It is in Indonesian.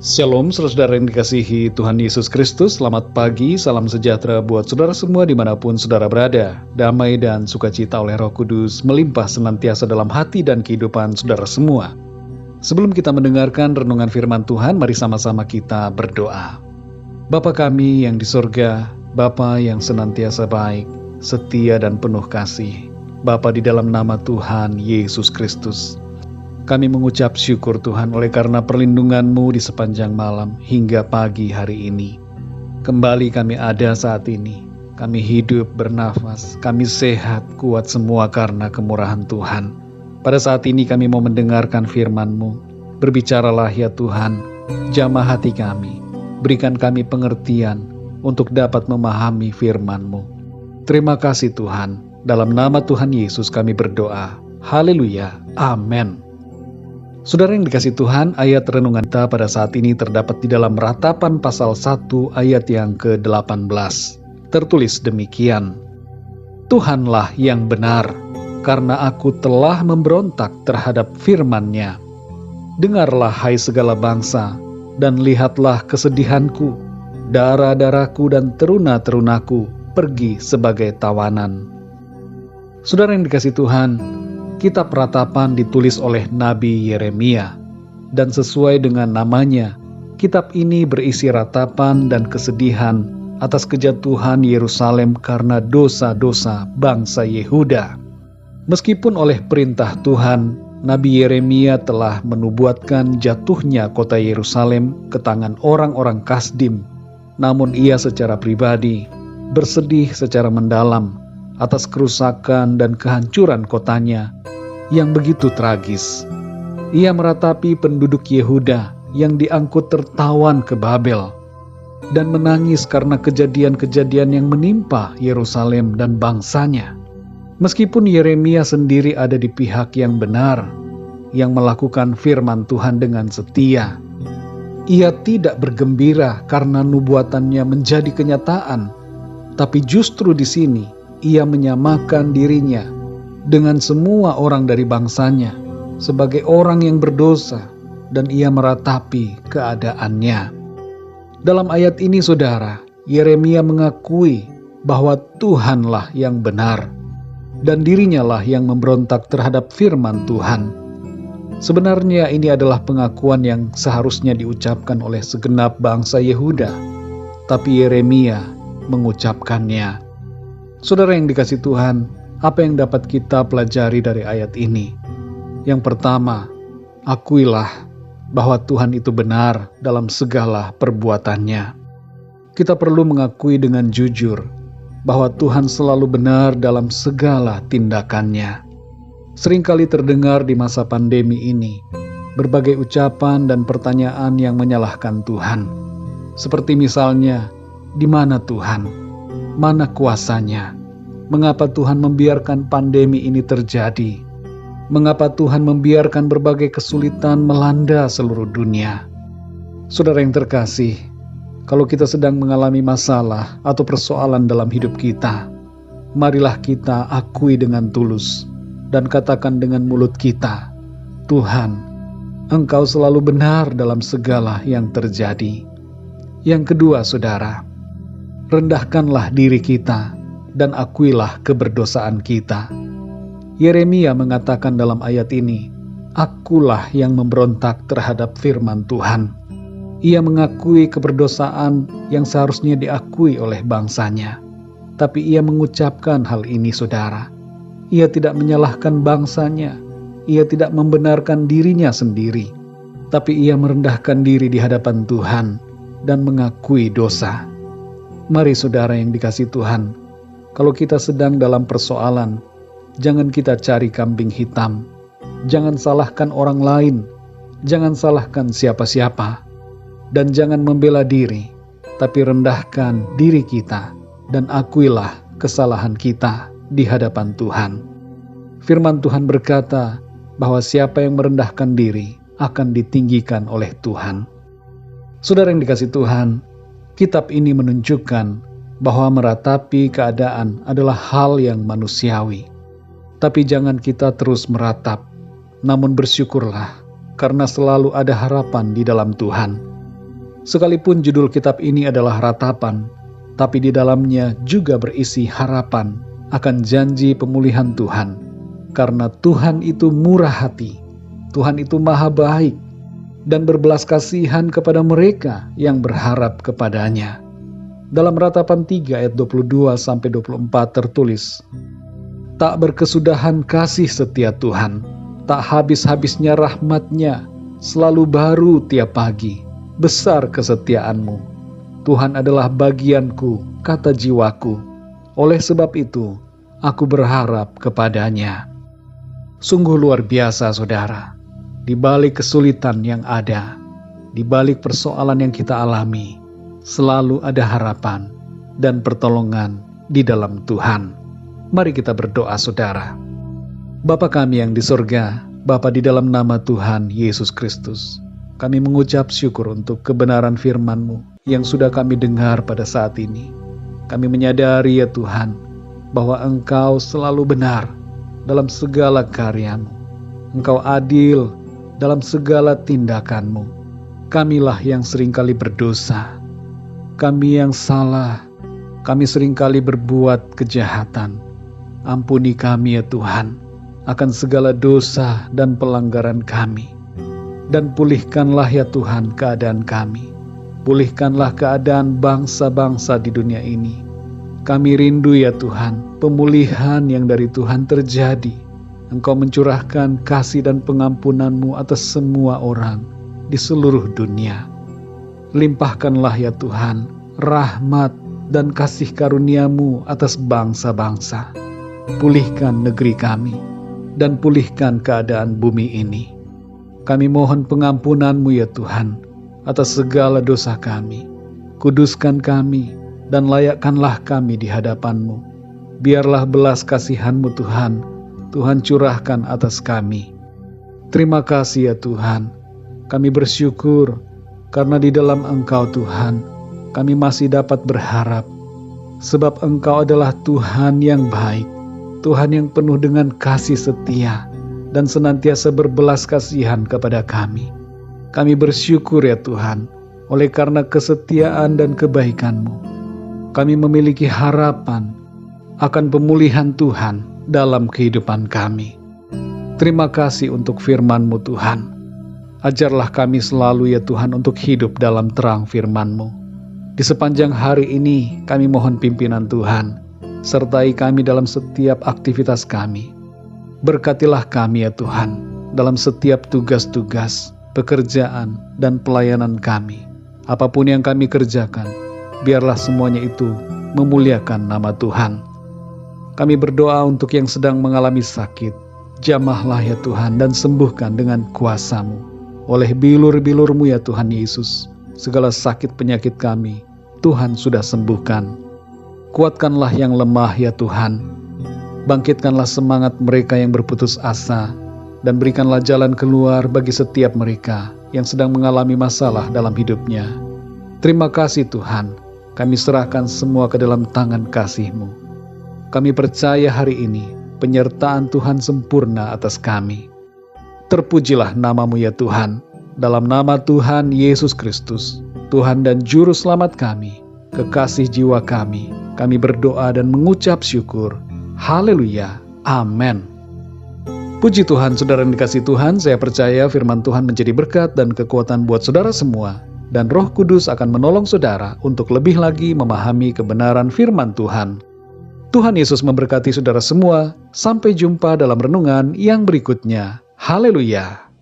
Shalom saudara yang dikasihi Tuhan Yesus Kristus. Selamat pagi, salam sejahtera buat saudara semua dimanapun saudara berada. Damai dan sukacita oleh Roh Kudus melimpah senantiasa dalam hati dan kehidupan saudara semua. Sebelum kita mendengarkan renungan firman Tuhan, mari sama-sama kita berdoa. Bapa kami yang di sorga, Bapa yang senantiasa baik, setia dan penuh kasih, Bapa di dalam nama Tuhan Yesus Kristus, kami mengucap syukur Tuhan oleh karena perlindungan-Mu di sepanjang malam hingga pagi hari ini. Kembali kami ada saat ini. Kami hidup, bernafas, kami sehat, kuat semua karena kemurahan Tuhan. Pada saat ini kami mau mendengarkan firman-Mu. Berbicaralah ya Tuhan, jamah hati kami. Berikan kami pengertian untuk dapat memahami firman-Mu. Terima kasih Tuhan. Dalam nama Tuhan Yesus kami berdoa. Haleluya. Amin. Saudara yang dikasihi Tuhan, ayat renungan kita pada saat ini terdapat di dalam Ratapan pasal 1 ayat yang ke-18. Tertulis demikian, Tuhanlah yang benar, karena aku telah memberontak terhadap firman-Nya. Dengarlah hai segala bangsa, dan lihatlah kesedihanku, darah-darahku dan teruna-terunaku pergi sebagai tawanan. Saudara yang dikasihi Tuhan, Kitab Ratapan ditulis oleh Nabi Yeremia, dan sesuai dengan namanya, kitab ini berisi ratapan dan kesedihan atas kejatuhan Yerusalem karena dosa-dosa bangsa Yehuda. Meskipun oleh perintah Tuhan, Nabi Yeremia telah menubuatkan jatuhnya kota Yerusalem ke tangan orang-orang Kasdim, namun ia secara pribadi bersedih secara mendalam atas kerusakan dan kehancuran kotanya yang begitu tragis. Ia meratapi penduduk Yehuda yang diangkut tertawan ke Babel dan menangis karena kejadian-kejadian yang menimpa Yerusalem dan bangsanya. Meskipun Yeremia sendiri ada di pihak yang benar, yang melakukan firman Tuhan dengan setia, ia tidak bergembira karena nubuatannya menjadi kenyataan, tapi justru di sini ia menyamakan dirinya dengan semua orang dari bangsanya sebagai orang yang berdosa, dan ia meratapi keadaannya. Dalam ayat ini saudara, Yeremia mengakui bahwa Tuhanlah yang benar dan dirinya lah yang memberontak terhadap firman Tuhan. Sebenarnya ini adalah pengakuan yang seharusnya diucapkan oleh segenap bangsa Yehuda, tapi Yeremia mengucapkannya. Saudara yang dikasihi Tuhan, apa yang dapat kita pelajari dari ayat ini? Yang pertama, akuilah bahwa Tuhan itu benar dalam segala perbuatannya. Kita perlu mengakui dengan jujur bahwa Tuhan selalu benar dalam segala tindakannya. Seringkali terdengar di masa pandemi ini berbagai ucapan dan pertanyaan yang menyalahkan Tuhan. Seperti misalnya, di mana Tuhan? Mana kuasanya? Mengapa Tuhan membiarkan pandemi ini terjadi? Mengapa Tuhan membiarkan berbagai kesulitan melanda seluruh dunia? Saudara yang terkasih, kalau kita sedang mengalami masalah atau persoalan dalam hidup kita, marilah kita akui dengan tulus dan katakan dengan mulut kita, Tuhan, Engkau selalu benar dalam segala yang terjadi. Yang kedua, saudara, rendahkanlah diri kita dan akuilah keberdosaan kita. Yeremia mengatakan dalam ayat ini, akulah yang memberontak terhadap firman Tuhan. Ia mengakui keberdosaan yang seharusnya diakui oleh bangsanya. Tapi ia mengucapkan hal ini saudara. Ia tidak menyalahkan bangsanya. Ia tidak membenarkan dirinya sendiri. Tapi ia merendahkan diri di hadapan Tuhan dan mengakui dosa. Mari saudara yang dikasihi Tuhan, kalau kita sedang dalam persoalan, jangan kita cari kambing hitam. Jangan salahkan orang lain. Jangan salahkan siapa-siapa. Dan jangan membela diri. Tapi rendahkan diri kita. Dan akuilah kesalahan kita di hadapan Tuhan. Firman Tuhan berkata bahwa siapa yang merendahkan diri akan ditinggikan oleh Tuhan. Saudara yang dikasihi Tuhan, kitab ini menunjukkan bahwa meratapi keadaan adalah hal yang manusiawi. Tapi jangan kita terus meratap, namun bersyukurlah karena selalu ada harapan di dalam Tuhan. Sekalipun judul kitab ini adalah ratapan, tapi di dalamnya juga berisi harapan akan janji pemulihan Tuhan. Karena Tuhan itu murah hati, Tuhan itu maha baik, dan berbelas kasihan kepada mereka yang berharap kepadanya. Dalam ratapan 3 ayat 22-24 tertulis, "Tak berkesudahan kasih setia Tuhan, tak habis-habisnya rahmat-Nya, selalu baru tiap pagi, besar kesetiaan-Mu. Tuhan adalah bagianku," kata jiwaku. "Oleh sebab itu, aku berharap kepadanya." Sungguh luar biasa, saudara. Di balik kesulitan yang ada, di balik persoalan yang kita alami, selalu ada harapan dan pertolongan di dalam Tuhan. Mari kita berdoa, saudara. Bapa kami yang di sorga, Bapa, di dalam nama Tuhan Yesus Kristus, kami mengucap syukur untuk kebenaran firman-Mu yang sudah kami dengar pada saat ini. Kami menyadari ya Tuhan, bahwa Engkau selalu benar dalam segala karya-Mu. Engkau adil dalam segala tindakan-Mu. Kamilah yang seringkali berdosa. Kami yang salah, kami seringkali berbuat kejahatan. Ampuni kami ya Tuhan, akan segala dosa dan pelanggaran kami. Dan pulihkanlah ya Tuhan keadaan kami. Pulihkanlah keadaan bangsa-bangsa di dunia ini. Kami rindu ya Tuhan, pemulihan yang dari Tuhan terjadi. Engkau mencurahkan kasih dan pengampunan-Mu atas semua orang di seluruh dunia. Limpahkanlah ya Tuhan, rahmat dan kasih karunia-Mu atas bangsa-bangsa. Pulihkan negeri kami, dan pulihkan keadaan bumi ini. Kami mohon pengampunan-Mu ya Tuhan, atas segala dosa kami. Kuduskan kami, dan layakkanlah kami di hadapan-Mu. Biarlah belas kasihan-Mu Tuhan, Tuhan curahkan atas kami. Terima kasih ya Tuhan, kami bersyukur, karena di dalam Engkau Tuhan, kami masih dapat berharap. Sebab Engkau adalah Tuhan yang baik, Tuhan yang penuh dengan kasih setia, dan senantiasa berbelas kasihan kepada kami. Kami bersyukur ya Tuhan, oleh karena kesetiaan dan kebaikan-Mu. Kami memiliki harapan akan pemulihan Tuhan dalam kehidupan kami. Terima kasih untuk firman-Mu Tuhan. Ajarlah kami selalu ya Tuhan untuk hidup dalam terang firman-Mu. Di sepanjang hari ini kami mohon pimpinan Tuhan, sertai kami dalam setiap aktivitas kami. Berkatilah kami ya Tuhan, dalam setiap tugas-tugas, pekerjaan, dan pelayanan kami. Apapun yang kami kerjakan, biarlah semuanya itu memuliakan nama Tuhan. Kami berdoa untuk yang sedang mengalami sakit, jamahlah ya Tuhan dan sembuhkan dengan kuasa-Mu. Oleh bilur-bilur-Mu ya Tuhan Yesus, segala sakit penyakit kami, Tuhan sudah sembuhkan. Kuatkanlah yang lemah ya Tuhan. Bangkitkanlah semangat mereka yang berputus asa, dan berikanlah jalan keluar bagi setiap mereka yang sedang mengalami masalah dalam hidupnya. Terima kasih Tuhan, kami serahkan semua ke dalam tangan kasih-Mu. Kami percaya hari ini, penyertaan Tuhan sempurna atas kami. Terpujilah nama-Mu ya Tuhan, dalam nama Tuhan Yesus Kristus, Tuhan dan Juru Selamat kami, kekasih jiwa kami berdoa dan mengucap syukur. Haleluya, amin. Puji Tuhan, saudara yang dikasih Tuhan, saya percaya firman Tuhan menjadi berkat dan kekuatan buat saudara semua, dan Roh Kudus akan menolong saudara untuk lebih lagi memahami kebenaran firman Tuhan. Tuhan Yesus memberkati saudara semua. Sampai jumpa dalam renungan yang berikutnya. Haleluya.